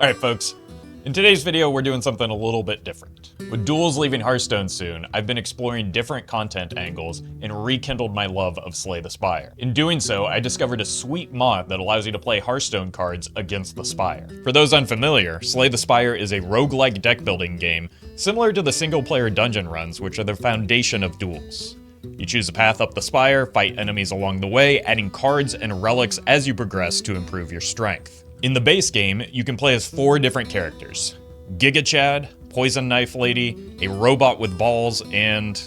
Alright folks, in today's video we're doing something a little bit different. With duels leaving Hearthstone soon, I've been exploring different content angles and rekindled my love of Slay the Spire. In doing so, I discovered a sweet mod that allows you to play Hearthstone cards against the Spire. For those unfamiliar, Slay the Spire is a roguelike deck building game similar to the single player dungeon runs, which are the foundation of duels. You choose a path up the Spire, fight enemies along the way, adding cards and relics as you progress to improve your strength. In the base game, you can play as 4 different characters: Giga Chad, Poison Knife Lady, a robot with balls, and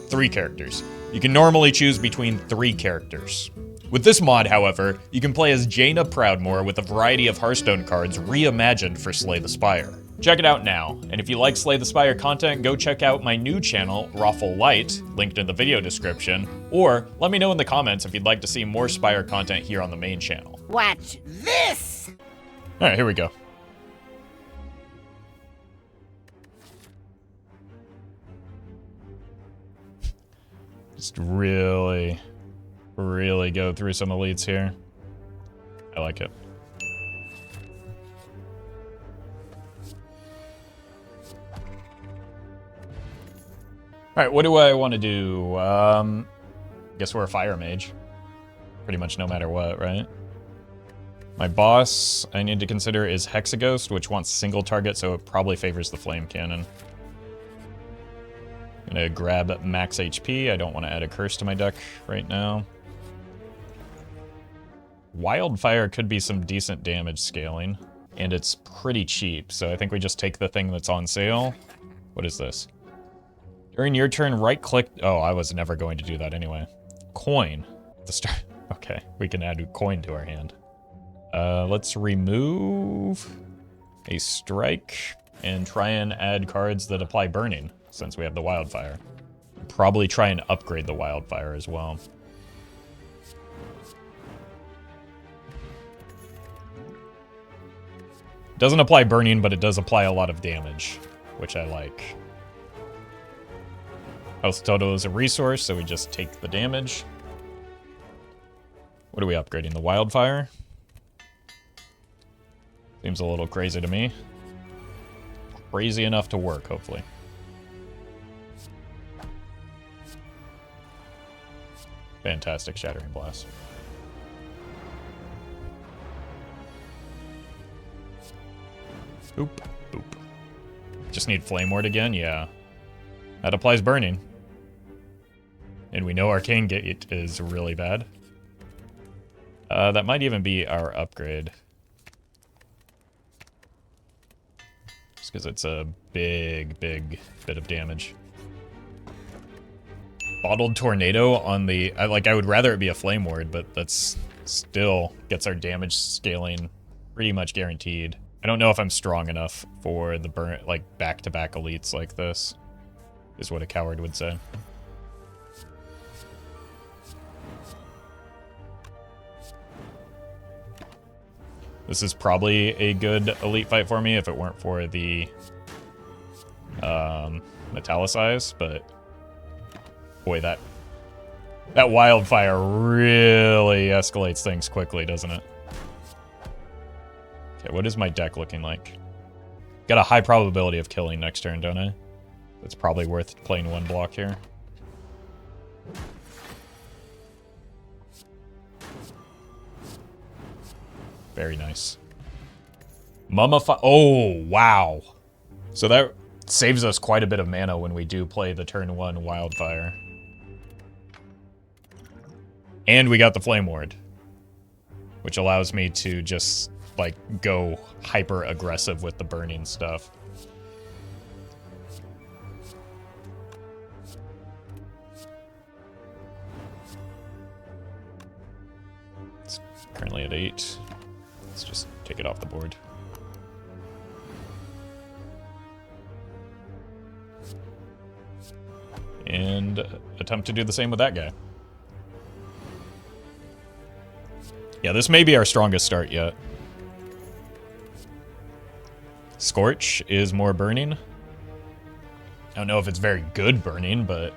3 characters. You can normally choose between 3 characters. With this mod, however, you can play as Jaina Proudmoore with a variety of Hearthstone cards reimagined for Slay the Spire. Check it out now, and if you like Slay the Spire content, go check out my new channel, Roffle Light, linked in the video description, or let me know in the comments if you'd like to see more Spire content here on the main channel. Watch this! Alright, here we go. Just really go through some elites here. I like it. Alright, what do I want to do? Guess we're a fire mage. Pretty much no matter what, right? My boss I need to consider is Hexaghost, which wants single target, so it probably favors the flame cannon. I'm gonna grab max HP. I don't want to add a curse to my deck right now. Wildfire could be some decent damage scaling, and it's pretty cheap, so I think we just take the thing that's on sale. What is this? During your turn, right-click... Oh, I was never going to do that anyway. Coin. The start. Okay, we can add a coin to our hand. Let's remove a strike and try and add cards that apply burning, since we have the wildfire. Probably try and upgrade the wildfire as well. Doesn't apply burning, but it does apply a lot of damage, which I like. Health total is a resource, so we just take the damage. What are we upgrading? The wildfire? Seems a little crazy to me. Crazy enough to work, hopefully. Fantastic Shattering Blast. Boop, boop. Just need Flame Ward again? Yeah. That applies burning. And we know Arcane Gate is really bad. That might even be our upgrade. Just because it's a big bit of damage. Bottled Tornado on the... I would rather it be a Flame Ward, but that's still gets our damage scaling pretty much guaranteed. I don't know if I'm strong enough for the burn, back-to-back elites like this, is what a coward would say. This is probably a good elite fight for me if it weren't for the Metallicize, but boy, that wildfire really escalates things quickly, doesn't it? Okay, what is my deck looking like? Got a high probability of killing next turn, don't I? It's probably worth playing 1 block here. Very nice. Mummify. Oh, wow. So that saves us quite a bit of mana when we do play the turn 1 wildfire. And we got the Flame Ward, which allows me to just, go hyper aggressive with the burning stuff. It's currently at 8. Let's just take it off the board. And attempt to do the same with that guy. Yeah, this may be our strongest start yet. Scorch is more burning. I don't know if it's very good burning, but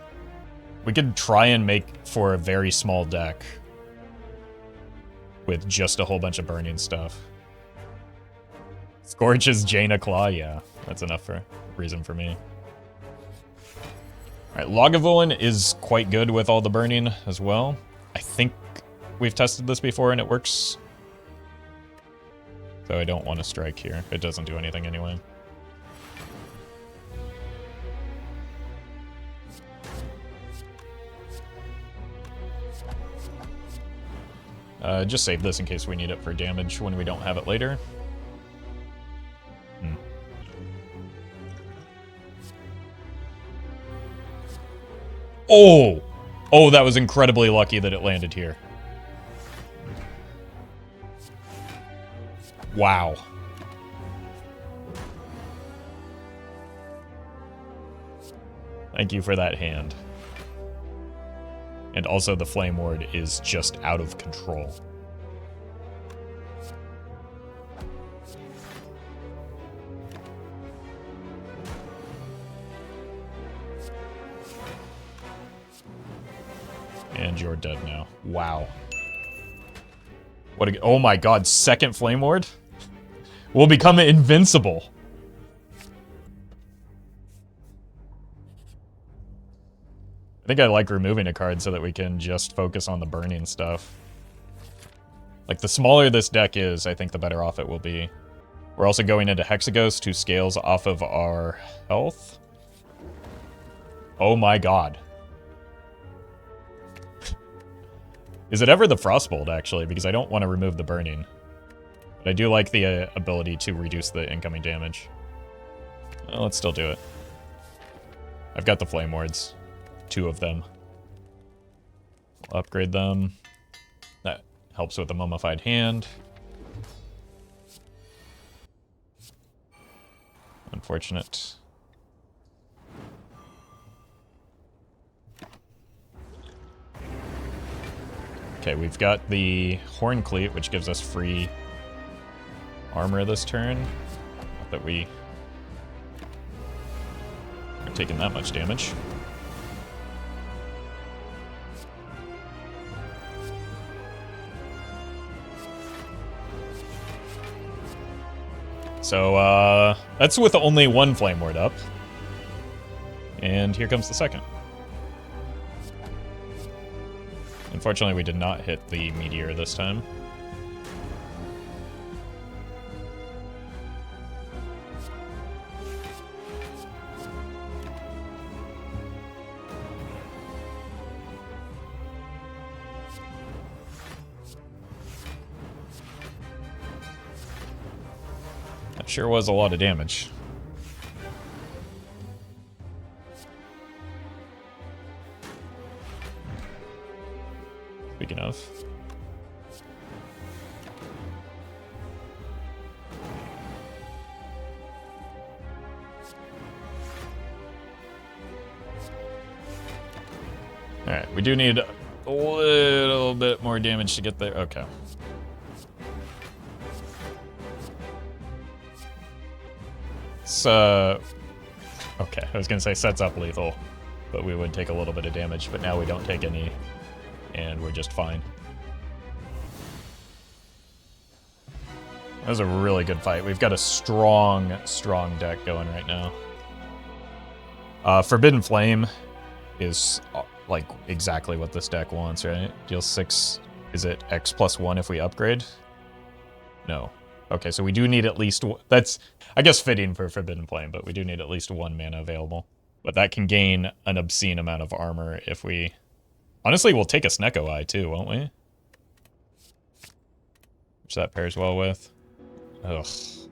we could try and make for a very small deck with just a whole bunch of burning stuff. Scorch's Jaina Claw, yeah. That's enough for reason for me. Alright, Lagavulin is quite good with all the burning as well. I think we've tested this before and it works. So I don't want to strike here. It doesn't do anything anyway. Just save this in case we need it for damage when we don't have it later. Oh! Oh, that was incredibly lucky that it landed here. Wow. Thank you for that hand. And also the Flame Ward is just out of control. And you're dead now. Wow. What a... Oh my god, second Flame Ward? We'll become invincible. I think I like removing a card so that we can just focus on the burning stuff. Like, the smaller this deck is, I think the better off it will be. We're also going into Hexaghost, who scales off of our health. Oh my god. Is it ever the Frostbolt, actually? Because I don't want to remove the burning. But I do like the ability to reduce the incoming damage. Well, let's still do it. I've got the Flame Wards. 2 of them. I'll upgrade them. That helps with the Mummified Hand. Unfortunate. Okay, we've got the Horn Cleat, which gives us free armor this turn. Not that we are taking that much damage. So, that's with only one Flame Ward up. And here comes the second. Unfortunately, we did not hit the Meteor this time. That sure was a lot of damage. Speaking of. Alright, we do need a little bit more damage to get there. Okay. Okay, I was gonna say sets up lethal, but we would take a little bit of damage, but now we don't take any, and we're just fine. That was a really good fight. We've got a strong, strong deck going right now. Forbidden Flame is like exactly what this deck wants, right? Deal 6, is it X plus 1 if we upgrade? No. Okay, so we do need at least, that's, I guess, fitting for Forbidden Flame, but we do need at least 1 mana available. But that can gain an obscene amount of armor if we... Honestly, we'll take a Snecko Eye too, won't we? Which that pairs well with. Ugh,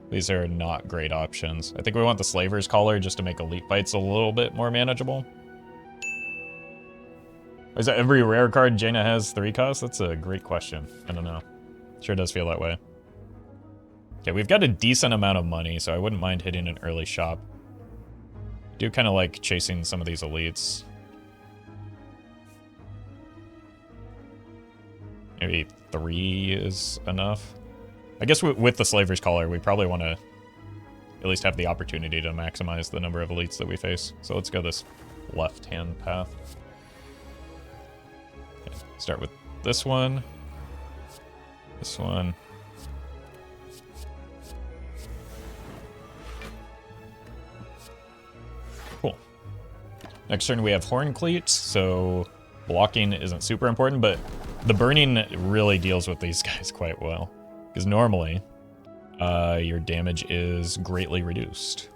these are not great options. I think we want the Slaver's Collar just to make elite fights a little bit more manageable. Is that every rare card Jaina has 3 cost? That's a great question. I don't know. Sure does feel that way. Okay, we've got a decent amount of money, so I wouldn't mind hitting an early shop. I do kind of like chasing some of these elites. Maybe 3 is enough. I guess with the Slaver's Collar, we probably want to at least have the opportunity to maximize the number of elites that we face. So let's go this left-hand path. Okay, start with this one. This one. Cool. Next turn we have Horn Cleats, so blocking isn't super important, but the burning really deals with these guys quite well. Because normally, your damage is greatly reduced.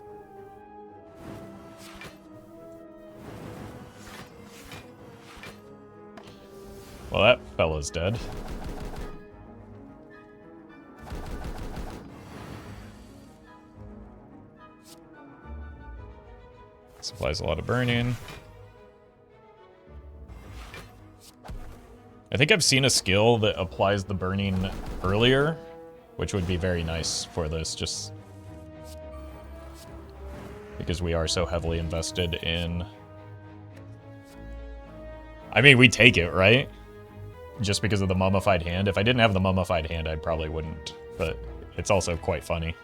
Well, that fella's dead. Supplies a lot of burning. I think I've seen a skill that applies the burning earlier, which would be very nice for this, just because we are so heavily invested in... I mean, we take it, right? Just because of the mummified hand. If I didn't have the mummified hand, I probably wouldn't, but it's also quite funny.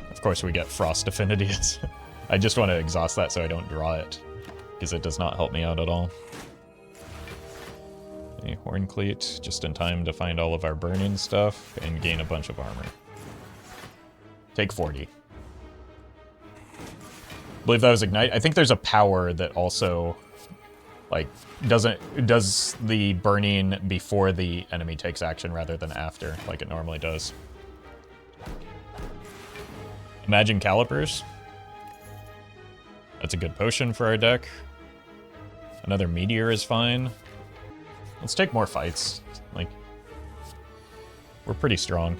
Of course, we get Frost Affinities. I just want to exhaust that so I don't draw it, because it does not help me out at all. A Horn Cleat, just in time to find all of our burning stuff and gain a bunch of armor. Take 40. I believe that was Ignite. I think there's a power that also, like, does the burning before the enemy takes action rather than after, like it normally does. Imagine Calipers. That's a good potion for our deck. Another Meteor is fine. Let's take more fights. Like, we're pretty strong.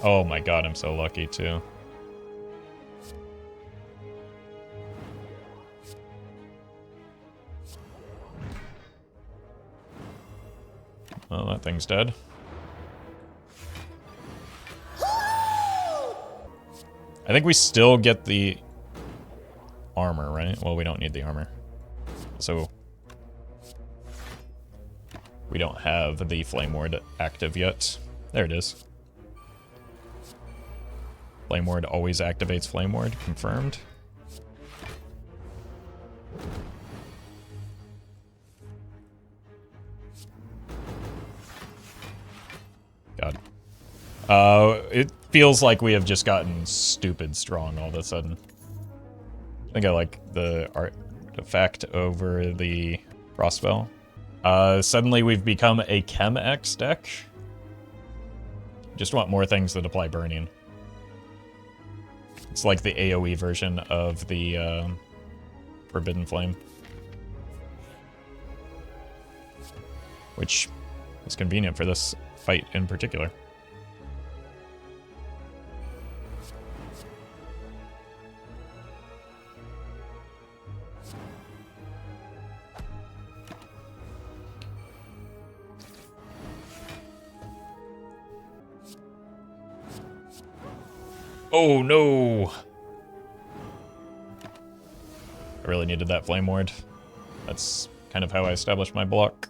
Oh my god, I'm so lucky too. Oh, that thing's dead. I think we still get the armor, right? Well, we don't need the armor. So we don't have the Flame Ward active yet. There it is. Flame Ward always activates Flame Ward. Confirmed. God. It feels like we have just gotten stupid strong all of a sudden. I think I like the artifact over the Frostspell. Suddenly we've become a Chem X deck. Just want more things that apply burning. It's like the AoE version of the Forbidden Flame. Which is convenient for this fight in particular. Oh no! I really needed that Flame Ward. That's kind of how I established my block.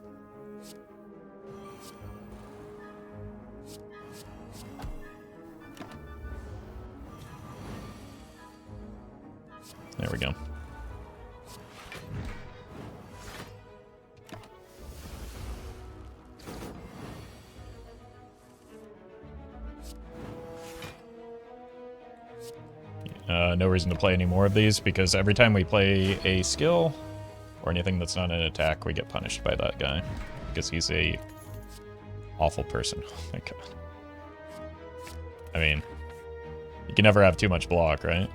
There we go. No reason to play any more of these, because every time we play a skill or anything that's not an attack, we get punished by that guy, because he's a awful person. Oh my god. I mean, you can never have too much block, right?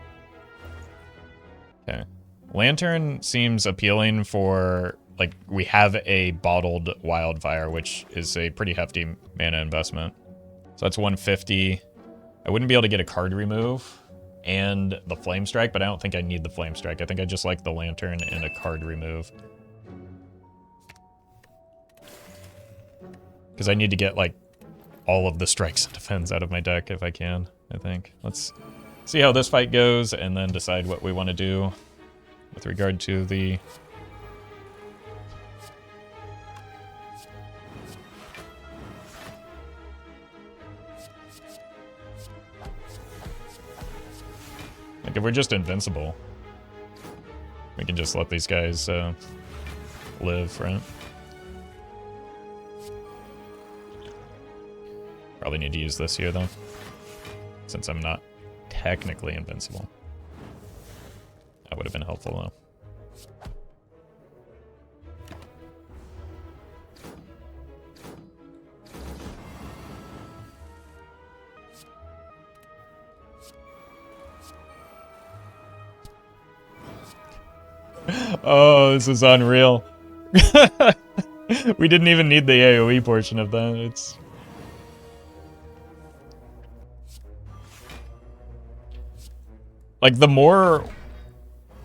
Okay. Lantern seems appealing for, like, we have a bottled Wildfire, which is a pretty hefty mana investment. So that's 150. I wouldn't be able to get a card remove and the Flame Strike, but I don't think I need the Flame Strike. I think I just like the Lantern and a card remove. Because I need to get, like, all of the strikes and defense out of my deck if I can, I think. Let's see how this fight goes and then decide what we want to do with regard to the... Like, if we're just invincible, we can just let these guys live, right? Probably need to use this here, though, since I'm not technically invincible. That would have been helpful, though. Oh, this is unreal. We didn't even need the AoE portion of that. It's... like, the more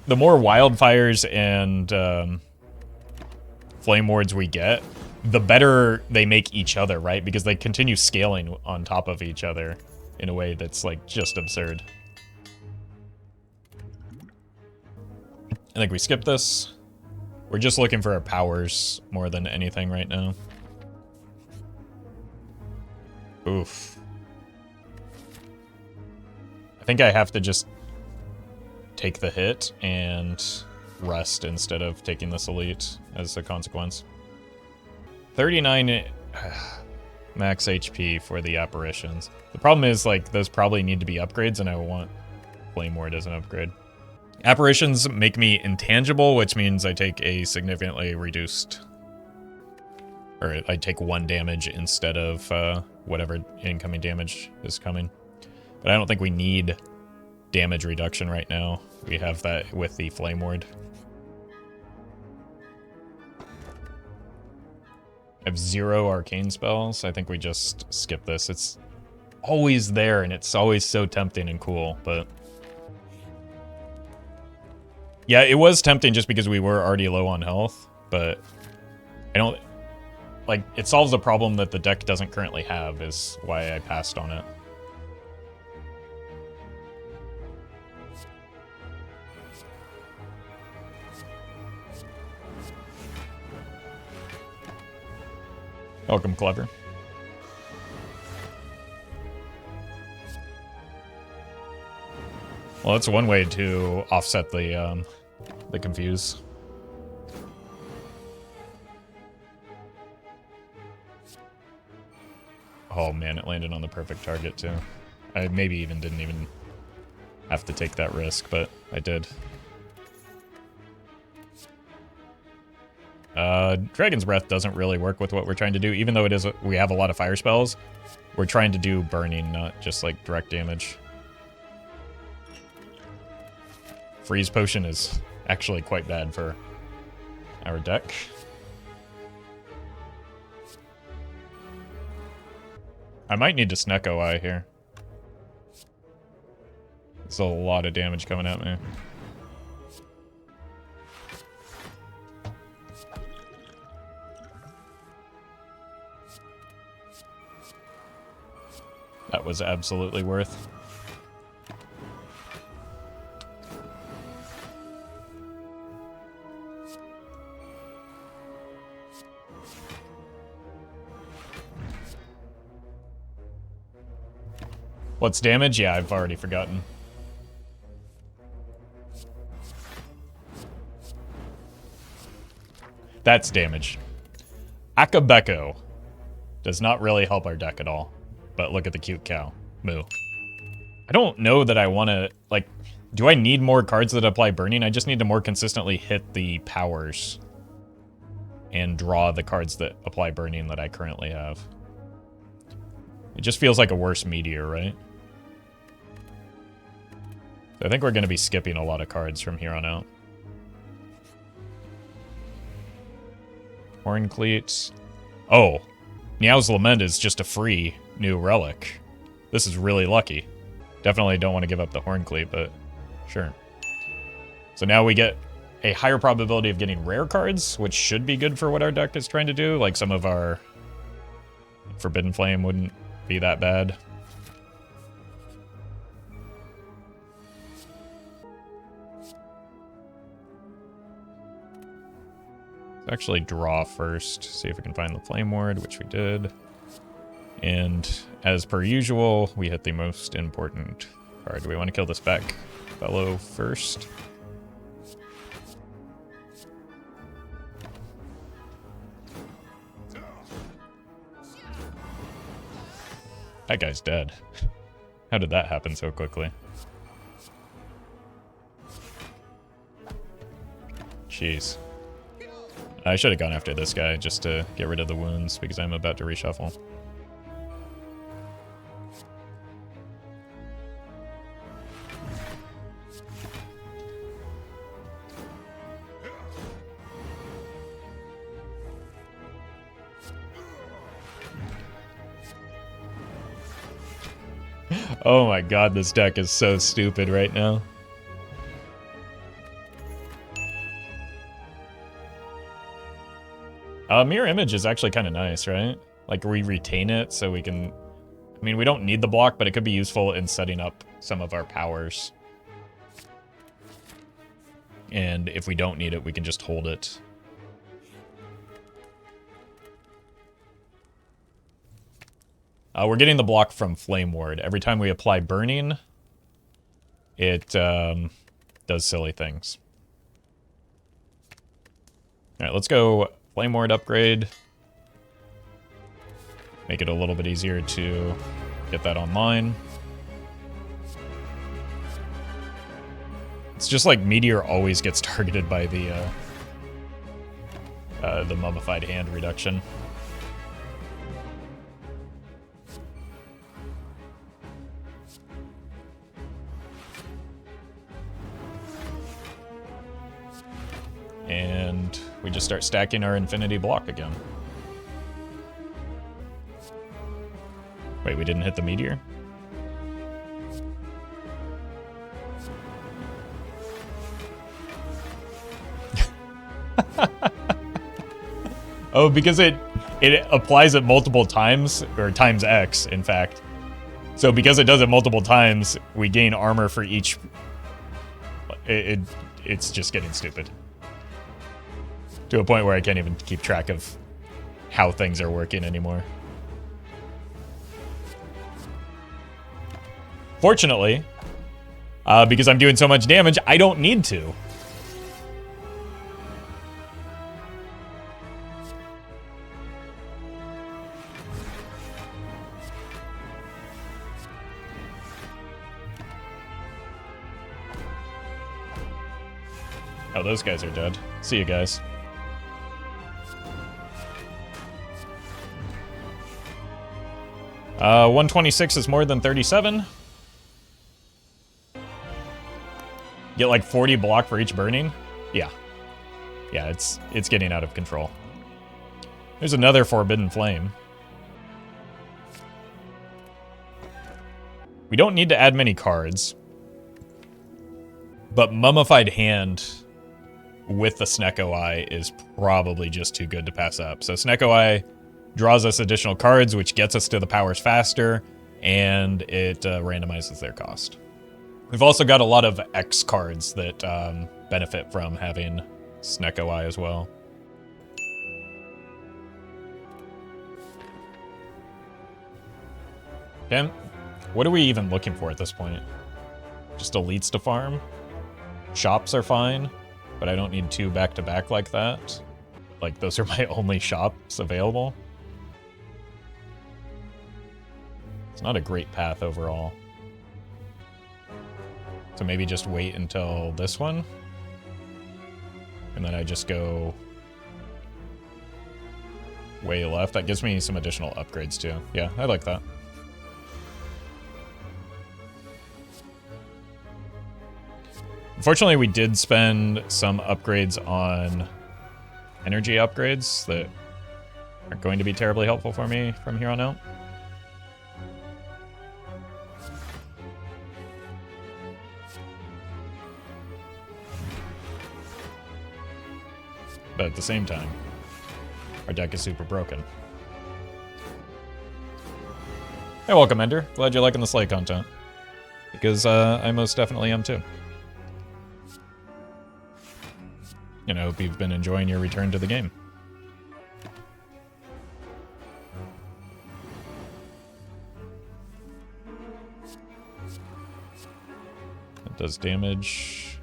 wildfires and flame wards we get, the better they make each other, right? Because they continue scaling on top of each other in a way that's, like, just absurd. I think we skip this. We're just looking for our powers more than anything right now. Oof. I think I have to just take the hit and rest instead of taking this elite as a consequence. 39 max HP for the apparitions. The problem is, like, those probably need to be upgrades, and I want Flame Ward as an upgrade. Apparitions make me intangible, which means I take a significantly reduced... or I take 1 damage instead of whatever incoming damage is coming. But I don't think we need damage reduction right now. We have that with the Flame Ward. I have 0 arcane spells. I think we just skip this. It's always there, and it's always so tempting and cool, but... yeah, it was tempting just because we were already low on health, but I don't... like, it solves a problem that the deck doesn't currently have, is why I passed on it. Welcome, Clever. Well, that's one way to offset the confuse. Oh man, it landed on the perfect target too. I maybe even didn't even have to take that risk, but I did. Dragon's Breath doesn't really work with what we're trying to do, even though it is we have a lot of fire spells. We're trying to do burning, not just like direct damage. Freeze Potion is actually quite bad for our deck. I might need to Snecko Eye here. There's a lot of damage coming at me. That was absolutely worth. What's damage? Yeah, I've already forgotten. That's damage. Akabeko does not really help our deck at all. But look at the cute cow. Moo. I don't know that I want to, like, do I need more cards that apply burning? I just need to more consistently hit the powers and draw the cards that apply burning that I currently have. It just feels like a worse meteor, right? So I think we're going to be skipping a lot of cards from here on out. Horn Cleats. Oh, Meow's Lament is just a free new relic. This is really lucky. Definitely don't want to give up the Horn Cleat, but sure. So now we get a higher probability of getting rare cards, which should be good for what our deck is trying to do. Like some of our Forbidden Flame wouldn't be that bad. Let's actually draw first, see if we can find the Flame Ward, which we did. And as per usual, we hit the most important card. Do we want to kill this back fellow first? That guy's dead. How did that happen so quickly? Jeez. I should have gone after this guy just to get rid of the wounds because I'm about to reshuffle. Oh my god, this deck is so stupid right now. Mirror Image is actually kind of nice, right? Like, we retain it so we can... I mean, we don't need the block, but it could be useful in setting up some of our powers. And if we don't need it, we can just hold it. We're getting the block from Flame Ward. Every time we apply Burning, it does silly things. Alright, let's go Flame Ward upgrade. Make it a little bit easier to get that online. It's just like Meteor always gets targeted by the Mummified Hand reduction. And we just start stacking our Infinity block again. Wait, we didn't hit the Meteor? Oh, because it applies it multiple times, or times X, in fact. So because it does it multiple times, we gain armor for each... It's just getting stupid. To a point where I can't even keep track of how things are working anymore. Fortunately, because I'm doing so much damage, I don't need to. Oh, those guys are dead. See you guys. Uh, 126 is more than 37. Get like 40 block for each burning? Yeah. Yeah, it's getting out of control. There's another Forbidden Flame. We don't need to add many cards. But Mummified Hand with the Snecko Eye is probably just too good to pass up. So Snecko Eye draws us additional cards, which gets us to the powers faster, and it randomizes their cost. We've also got a lot of X cards that benefit from having Snecko Eye as well. Okay, what are we even looking for at this point? Just elites to farm? Shops are fine, but I don't need two back-to-back like that. Like, those are my only shops available. It's not a great path overall. So maybe just wait until this one. And then I just go way left. That gives me some additional upgrades too. Yeah, I like that. Unfortunately, we did spend some upgrades on energy upgrades that aren't going to be terribly helpful for me from here on out. But at the same time, our deck is super broken. Hey, welcome, Ender. Glad you're liking the Slay content. Because I most definitely am too. And I hope you've been enjoying your return to the game. It does damage.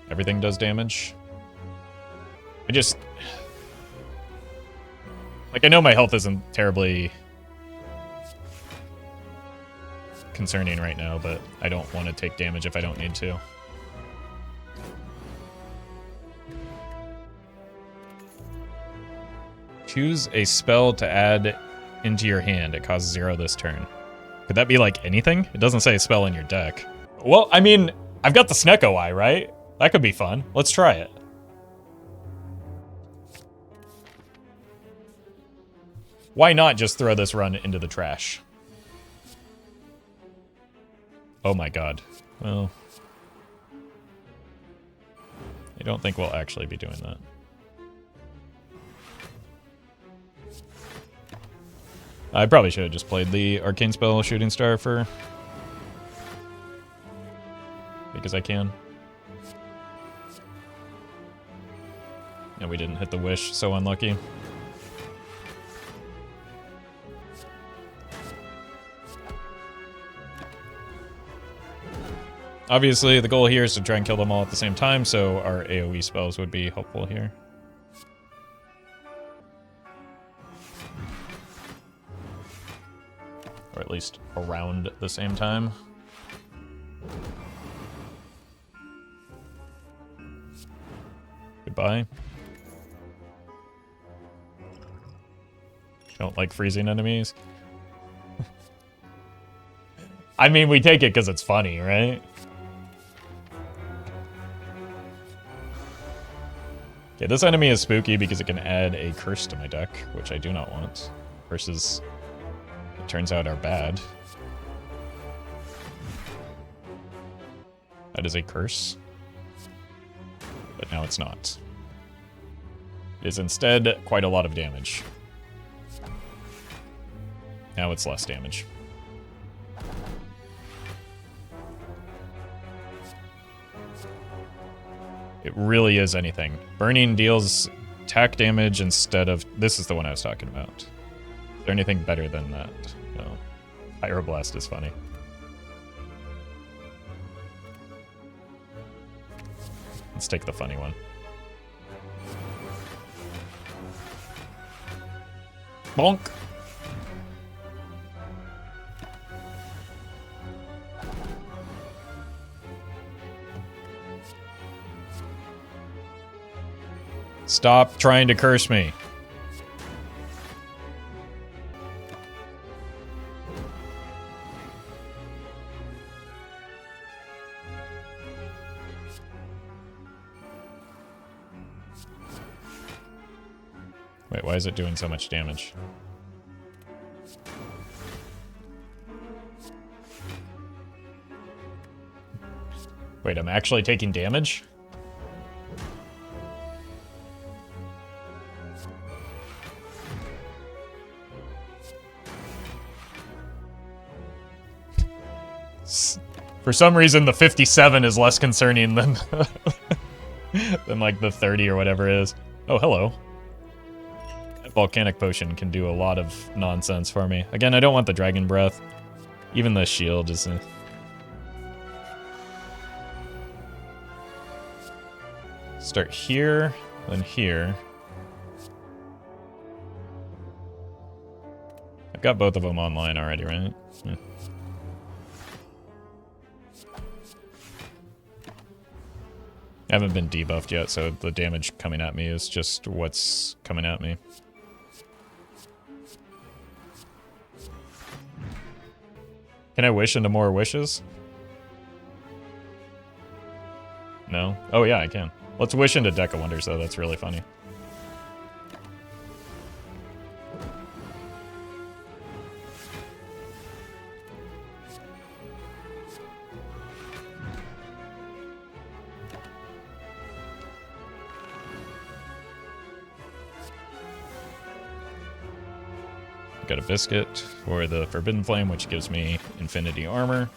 Everything does damage. I just... Like, I know my health isn't terribly concerning right now, but I don't want to take damage if I don't need to. Choose a spell to add into your hand. It costs 0 this turn. Could that be like anything? It doesn't say a spell in your deck. Well, I mean, I've got the Snecko Eye, right? That could be fun. Let's try it. Why not just throw this run into the trash? Oh my god. Well, I don't think we'll actually be doing that. I probably should have just played the Arcane Spell Shooting Star for... because I can. And we didn't hit the wish, so unlucky. Obviously, the goal here is to try and kill them all at the same time, so our AoE spells would be helpful here. Or at least around the same time. Goodbye. Don't like freezing enemies. I mean, we take it because it's funny, right? Okay, this enemy is spooky because it can add a curse to my deck, which I do not want. Curses, it turns out, are bad. That is a curse. But now it's not. It is instead quite a lot of damage. Now it's less damage. It really is anything. Burning deals attack damage instead of... This is the one I was talking about. Is there anything better than that? No. Pyroblast is funny. Let's take the funny one. Bonk! Stop trying to curse me. Wait, why is it doing so much damage? Wait, I'm actually taking damage? For some reason, the 57 is less concerning than than like the 30 or whatever it is. Oh, hello. That volcanic potion can do a lot of nonsense for me. Again, I don't want the dragon breath. Even the shield is start here, then here. I've got both of them online already, right? Yeah. I haven't been debuffed yet, so the damage coming at me is just what's coming at me. Can I wish into more wishes? No? Oh yeah, I can. Let's wish into Deck of Wonders, though. That's really funny. Got a biscuit for the Forbidden Flame, which gives me infinity armor.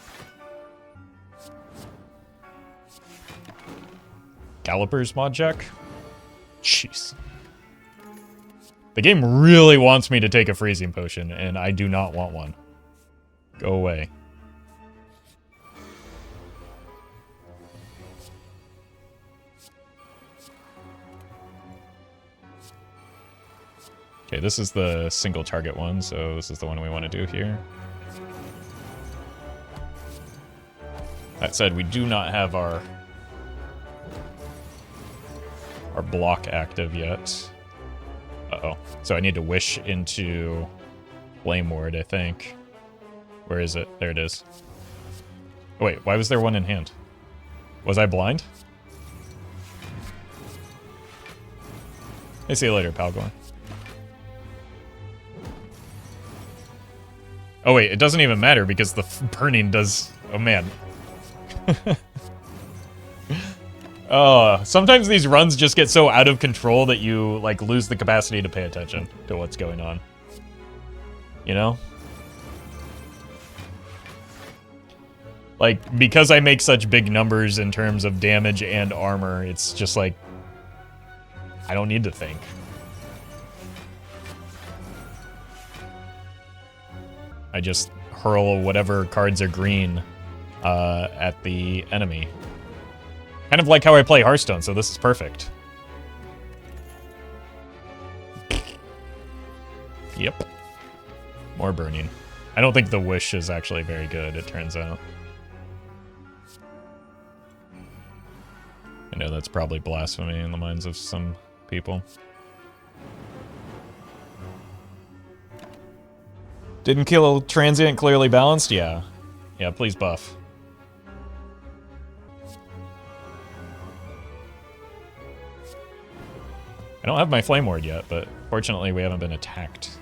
Gallopers mod check? Jeez. The game really wants me to take a freezing potion, and I do not want one. Go away. Okay, this is the single target one, so this is the one we want to do here. That said, we do not have our block active yet. Uh-oh. So I need to wish into Flame Ward, I think. Where is it? There it is. Oh, wait, why was there one in hand? Was I blind? Hey, see you later, Palgor. Oh wait, it doesn't even matter because the burning does... Oh man. Sometimes these runs just get so out of control that you, like, lose the capacity to pay attention to what's going on. You know? Like, because I make such big numbers in terms of damage and armor, it's just like... I don't need to think. I just hurl whatever cards are green at the enemy. Kind of like how I play Hearthstone, so this is perfect. Yep. More burning. I don't think the wish is actually very good, it turns out. I know that's probably blasphemy in the minds of some people. Didn't kill a transient clearly balanced? Yeah. Yeah, please buff. I don't have my Flame Ward yet, but fortunately we haven't been attacked.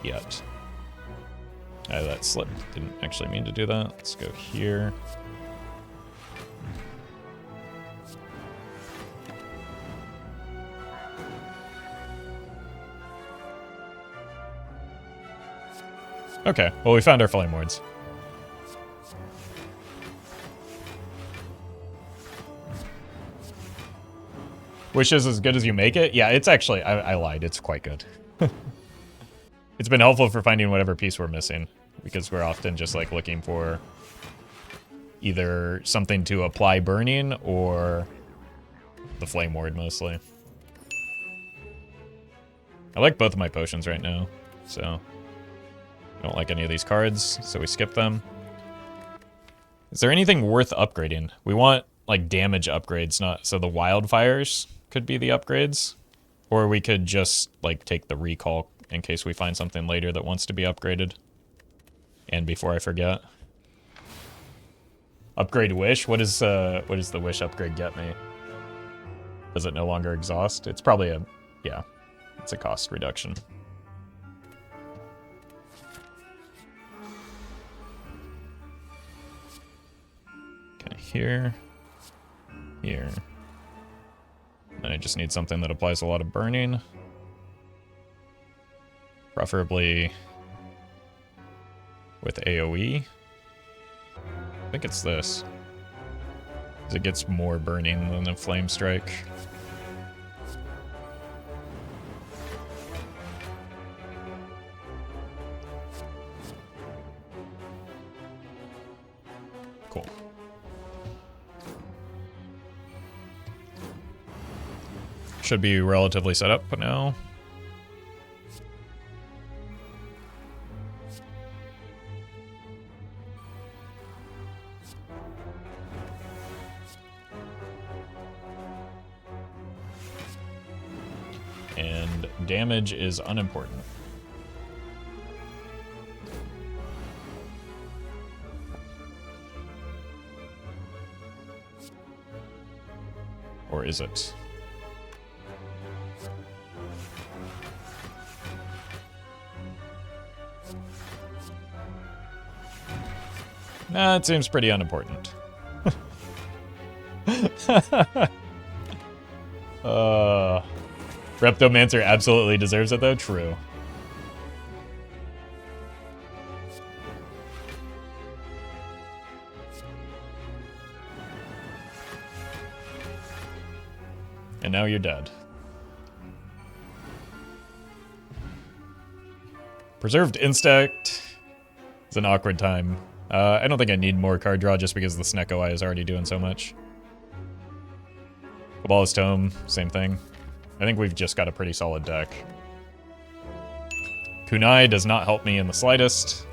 Yet. That slipped. Didn't actually mean to do that. Let's go here. Okay, well we found our Flame Wards. Wish is as good as you make it? Yeah, it's actually, I lied, it's quite good. It's been helpful for finding whatever piece we're missing, because we're often just like looking for either something to apply burning or the Flame Ward mostly. I like both of my potions right now, so I don't like any of these cards, so we skip them. Is there anything worth upgrading? We want like damage upgrades, not so the wildfires could be the upgrades, or we could just like take the recall in case we find something later that wants to be upgraded. And before I forget, upgrade wish. What is the wish upgrade get me? Does it no longer exhaust? It's probably a, yeah, it's a cost reduction. Okay, here, here. And I just need something that applies a lot of burning. Preferably with AoE. I think it's this. Because it gets more burning than a Flame Strike. Cool. Should be relatively set up now. And damage is unimportant. Or is it? Nah, it seems pretty unimportant. Reptomancer absolutely deserves it though, true. And now you're dead. Preserved Insect is an awkward time. I don't think I need more card draw just because the Snecko Eye is already doing so much. Cabalist Tome, same thing. I think we've just got a pretty solid deck. Kunai does not help me in the slightest.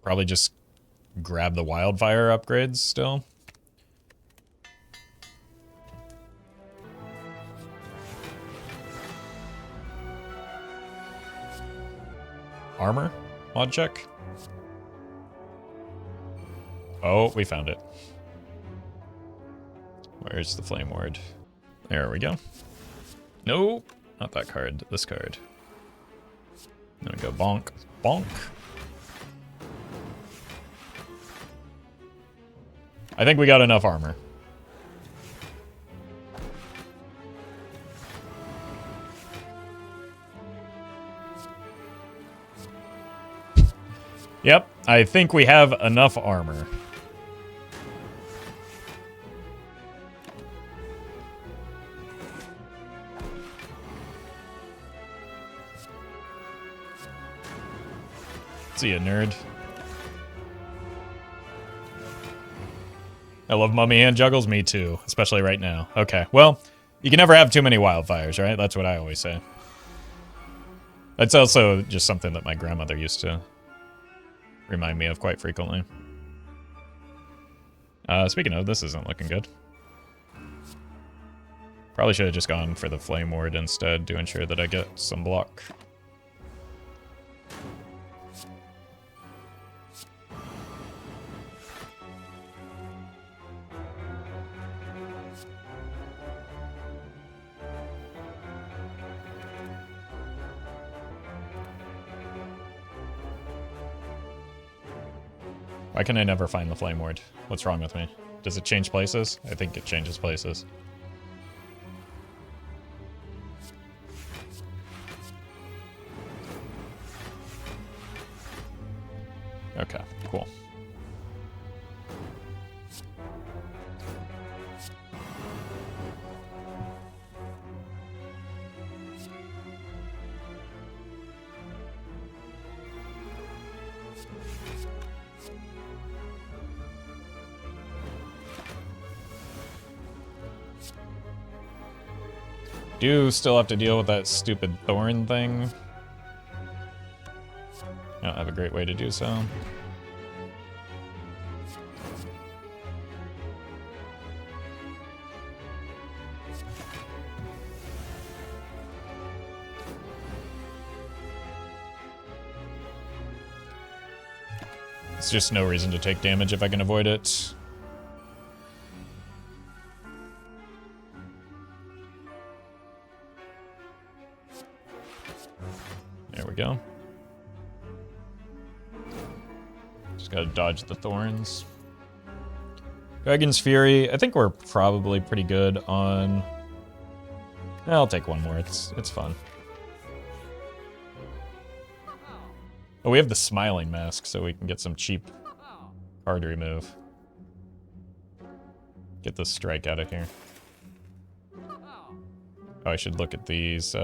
Probably just grab the wildfire upgrades still. Armor? Mod check? Oh, we found it. Where's the Flame Ward? There we go. No, not that card. This card. There we go. Bonk. Bonk. I think we got enough armor. Yep, I think we have enough armor. See ya, nerd. I love Mummy Hand Juggles. Me too, especially right now. Okay, well, you can never have too many wildfires, right? That's what I always say. That's also just something that my grandmother used to remind me of quite frequently. Speaking of, this isn't looking good. Probably should have just gone for the Flame Ward instead to ensure that I get some block. Why can I never find the Flame Ward? What's wrong with me? Does it change places? I think it changes places. Okay, cool. Do still have to deal with that stupid thorn thing. I don't have a great way to do so. It's just no reason to take damage if I can avoid it. There we go. Just gotta dodge the thorns. Dragon's Fury. I think we're probably pretty good on... I'll take one more. It's fun. Oh, we have the Smiling Mask, so we can get some cheap card remove. Get this strike out of here. Oh, I should look at these.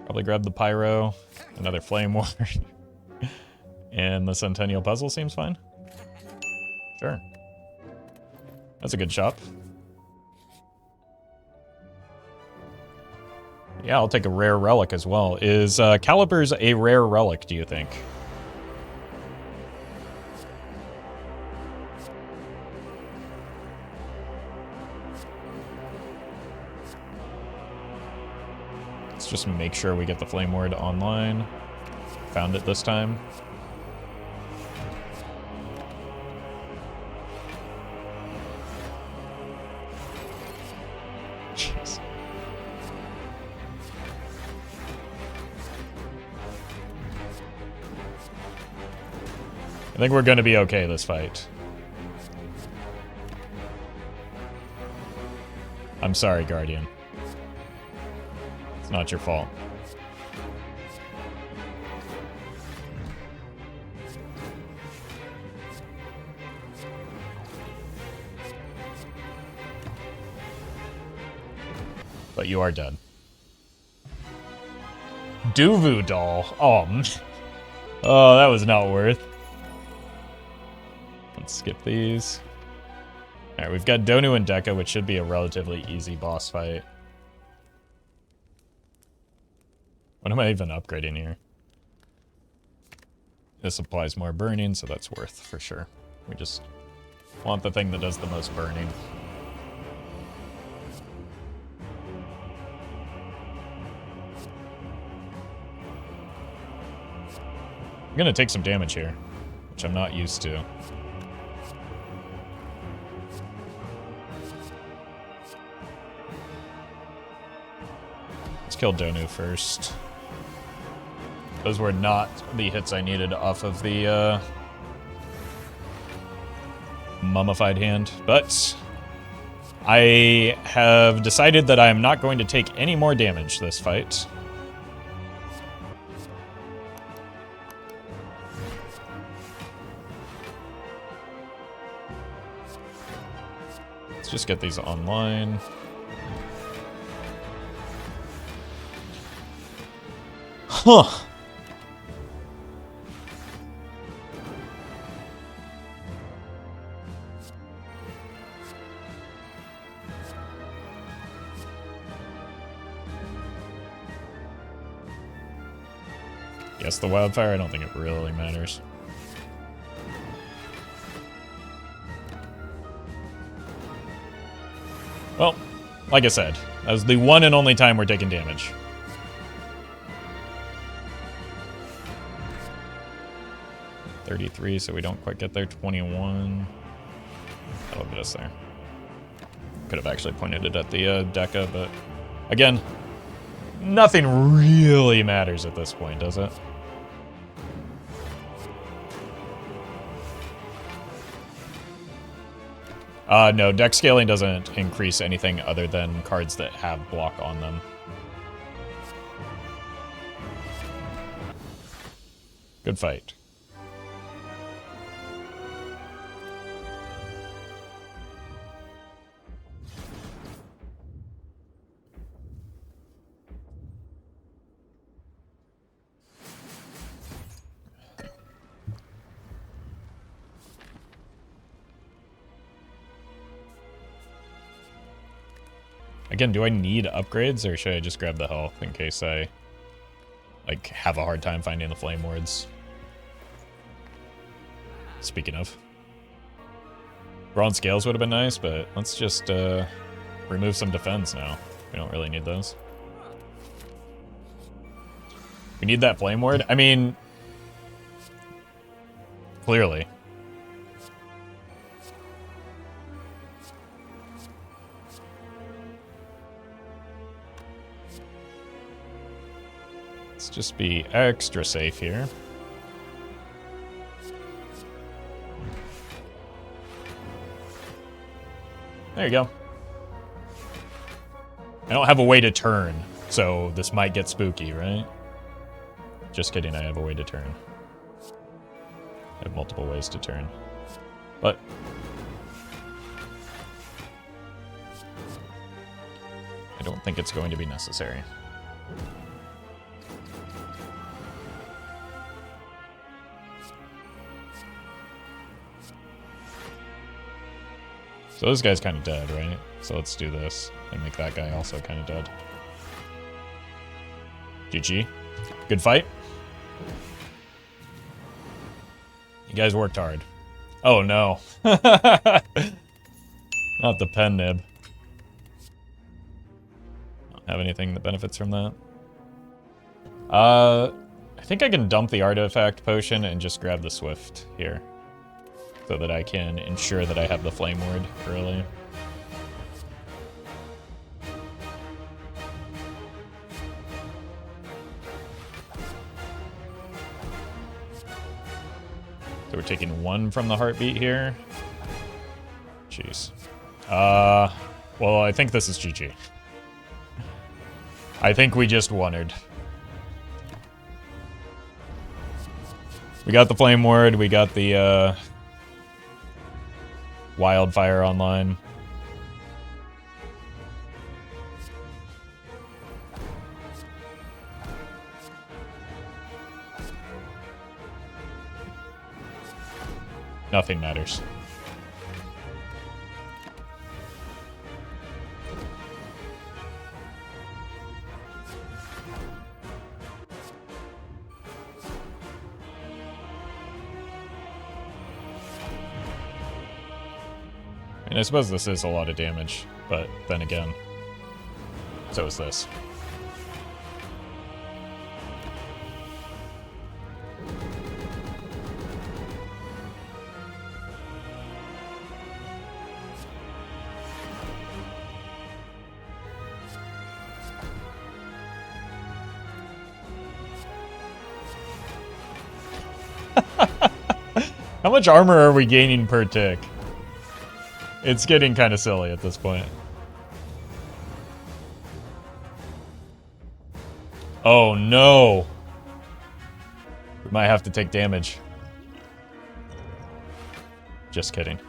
Probably grab the Pyro, another Flame Ward, and the Centennial Puzzle seems fine. Sure. That's a good shop. Yeah, I'll take a rare relic as well. Is Calibers a rare relic, do you think? Let's just make sure we get the Flame Ward online. Found it this time. Jeez. I think we're gonna be okay this fight. I'm sorry, Guardian. It's not your fault. But you are dead. Duvu doll. Oh, oh, that was not worth. Let's skip these. Alright, we've got Donu and Deka, which should be a relatively easy boss fight. What am I even upgrading here? This applies more burning, so that's worth for sure. We just want the thing that does the most burning. I'm gonna take some damage here, which I'm not used to. Let's kill Donu first. Those were not the hits I needed off of the mummified hand, but I have decided that I am not going to take any more damage this fight. Let's just get these online. Huh. Yes, the wildfire, I don't think it really matters. Well, like I said, that was the one and only time we're taking damage. $33, so we don't quite get there. 21. That'll get us there. Could have actually pointed it at the Deka, but again, nothing really matters at this point, does it? No, deck scaling doesn't increase anything other than cards that have block on them. Good fight. Again, do I need upgrades, or should I just grab the health in case I, like, have a hard time finding the flame wards? Speaking of. Bronze scales would have been nice, but let's just remove some defense now. We don't really need those. We need that flame ward? I mean, clearly. Let's just be extra safe here. There you go. I don't have a way to turn, so this might get spooky, right? Just kidding, I have a way to turn. I have multiple ways to turn. But I don't think it's going to be necessary. So this guy's kind of dead, right? So let's do this and make that guy also kind of dead. GG. Good fight. You guys worked hard. Oh no. Not the pen nib. Don't have anything that benefits from that. I think I can dump the artifact potion and just grab the swift here, so that I can ensure that I have the flame ward early. So we're taking one from the heartbeat here. Jeez. Well, I think this is GG. I think we just wondered. We got the flame ward, we got the wildfire online. Nothing matters. And I suppose this is a lot of damage, but then again, so is this. How much armor are we gaining per tick? It's getting kind of silly at this point. Oh no! We might have to take damage. Just kidding.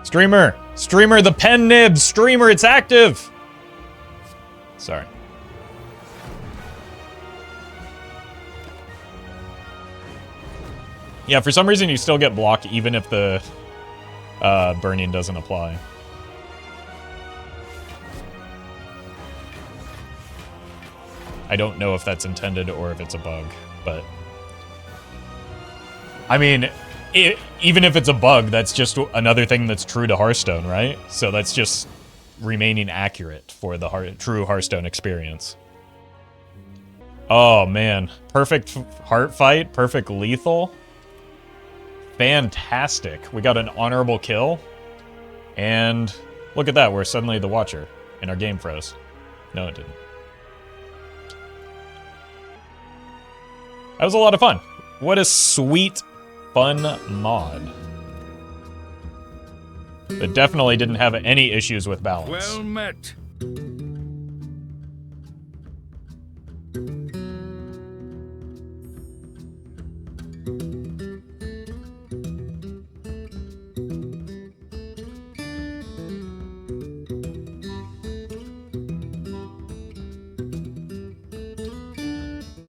Streamer! Streamer, the pen nibs! Streamer, it's active! Sorry. Yeah, for some reason you still get blocked even if the burning doesn't apply. I don't know if that's intended or if it's a bug, but... I mean... even if it's a bug, that's just another thing that's true to Hearthstone, right? So that's just remaining accurate for the true Hearthstone experience. Oh, man. Perfect heart fight, perfect lethal. Fantastic. We got an honorable kill. And look at that, we're suddenly the Watcher. And our game froze. No, it didn't. That was a lot of fun. What a sweet... fun mod. That definitely didn't have any issues with balance. Well met.